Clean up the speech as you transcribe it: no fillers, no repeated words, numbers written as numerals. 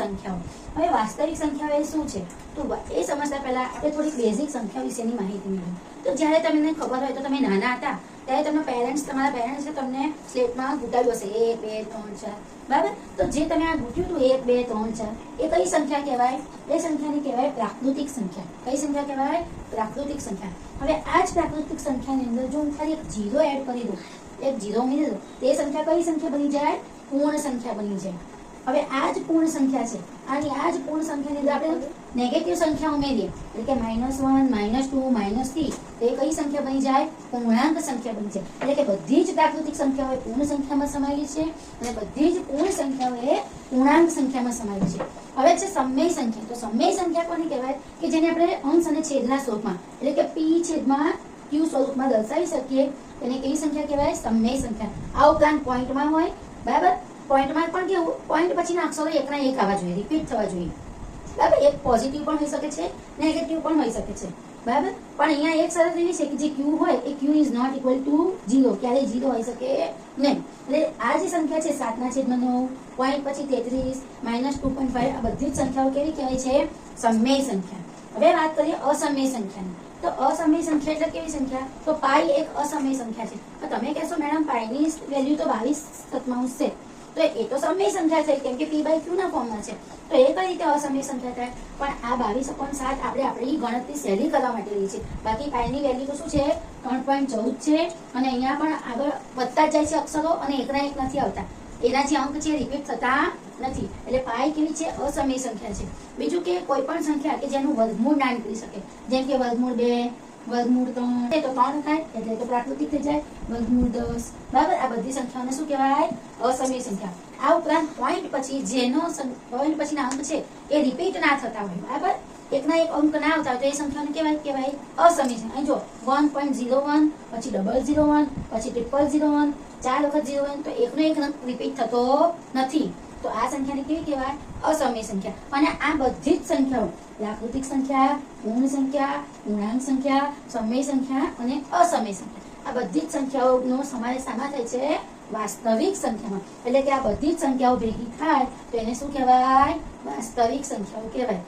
સંખ્યાઓ. હવે વાસ્તવિક સંખ્યાઓ એ શું છે તો એ સમજતા પહેલા આપણે થોડીક બેઝિક સંખ્યા વિશેની માહિતી મેળવીએ. તો જ્યારે તમને ખબર હોય તો તમે નાના હતા ત્યારે તમારા પેરેન્ટ્સે તમને સ્લેટમાં ઘૂંટાડ્યું હશે 1 2 3 4 બરાબર. તો જે તમે આ ઘૂંટ્યું હતું 1 2 3 4 એ કઈ સંખ્યા કહેવાય? એ સંખ્યાને કહેવાય પ્રાકૃતિક સંખ્યા. કઈ સંખ્યા કહેવાય? પ્રાકૃતિક સંખ્યા. હવે આ જ પ્રાકૃતિક સંખ્યાની અંદર જો હું ખાલી એક 0 એડ કરી દઉં, એક 0 ઉમેરી દઉં, તે સંખ્યા કઈ સંખ્યા બની જાય? પૂર્ણ સંખ્યા બની જાય. હવે આ જ પૂર્ણ સંખ્યા છે. આની આ જ પૂર્ણ સંખ્યાની અંદર આપણે નેગેટિવ સંખ્યા ઉમેરીએ એટલે કે -1 -2 -3 તો એ કઈ સંખ્યા બની જાય? પૂર્ણાંક સંખ્યા બની જાય. એટલે કે બધી જ પ્રાકૃતિક સંખ્યાઓ એ પૂર્ણ સંખ્યામાં સમાયેલી છે અને બધી જ પૂર્ણ સંખ્યાઓ એ પૂર્ણાંક સંખ્યામાં સમાયેલી છે. હવે છે સમય સંખ્યા. તો સમય સંખ્યા કોને કહેવાય? કે જેને આપણે અંશ અને છેદના સ્વરૂપમાં એટલે કે p/q સ્વરૂપમાં દર્શાવી શકીએ તેને કેવી સંખ્યા કહેવાય? સમય સંખ્યા. આ ઉપરાંત પોઈન્ટમાં હોય બરાબર. પોઈન્ટમાં પણ કેવું? પોઈન્ટ પછીના અક્ષરો એકના એક આવવા જોઈએ, રિપીટ થવા જોઈએ બરાબર. એક પોઝિટિવ પણ હોઈ શકે છે, નેગેટિવ પણ હોઈ શકે છે બરાબર. પણ અહીંયા એક શરત એવી છે કે જે q હોય એ q is not equal to 0. ક્યારેય 0 હોઈ શકે નહીં. એટલે આ જે સંખ્યા છે 7/9 પોઈન્ટ પછી 33 -2.5 આ બધી જ સંખ્યાઓ કેવી કહેવાય છે? સમય સંખ્યા. હવે વાત કરીએ અસમય સંખ્યાની. તો અસમય સંખ્યા એટલે કેવી સંખ્યા? તો પાઈ એક અસમય સંખ્યા છે. તો તમે કહેશો મેડમ પાઈની વેલ્યુ તો 22/7 છે તો એ તો સમય સંખ્યા છે કેમ કે p/q ના ફોર્મમાં છે. તો એ કઈ રીતે અસમય સંખ્યા થાય? પણ આ 22/7 આપણે આપણી ગણતરી સહેલી કરવા માટે લઈએ છીએ. બાકી પાઈની વેલ્યુ તો શું છે? 3.14 છે અને અહીંયા પણ આગળ વધતા જાય છે અક્ષરો અને એકના એક નથી આવતા. એના જે અંક છે રિપીટ થતા નથી. એટલે પાઈ કેવી છે? અસમય સંખ્યા છે. બીજું કે કોઈ પણ સંખ્યા કે જેનું વર્ગમૂળ ના નીકળી શકે, જેમ કે વર્ગમૂળ 2 વર્ગમૂળ 3 તો 3 થાય એટલે તો પ્રાકૃતિક થઈ જાય. વર્ગમૂળ 10 બરાબર. આ બધી સંખ્યાઓને શું કહેવાય? અસમય સંખ્યા. આ ઉપરાંત પોઈન્ટ પછી જેનો પોઈન્ટ પછીના અંક છે એ રિપીટ ના થતા હોય બરાબર. એકના એક અંક ના આવતા હોય તો એ સંખ્યાને કહેવાય અસમય સંખ્યા. અહીં જો 1.01 પછી 001 પછી 0001 4 વખત 01 તો એકનો એક અંક રિપીટ થતો નથી. તો આ સંખ્યાને કેવી કહેવાય? અસમય સંખ્યા. અને આ બધી જ સંખ્યાઓ પ્રાકૃતિક સંખ્યા, પૂર્ણ સંખ્યા, પૂર્ણાંક સંખ્યા, સમય સંખ્યા અને અસમય સંખ્યા આ બધી જ સંખ્યાઓનો સમાવેશ આમાં થાય છે? વાસ્તવિક સંખ્યામાં. એટલે કે આ બધી જ સંખ્યાઓ ભેગી થાય તો એને શું કહેવાય? વાસ્તવિક સંખ્યાઓ કહેવાય.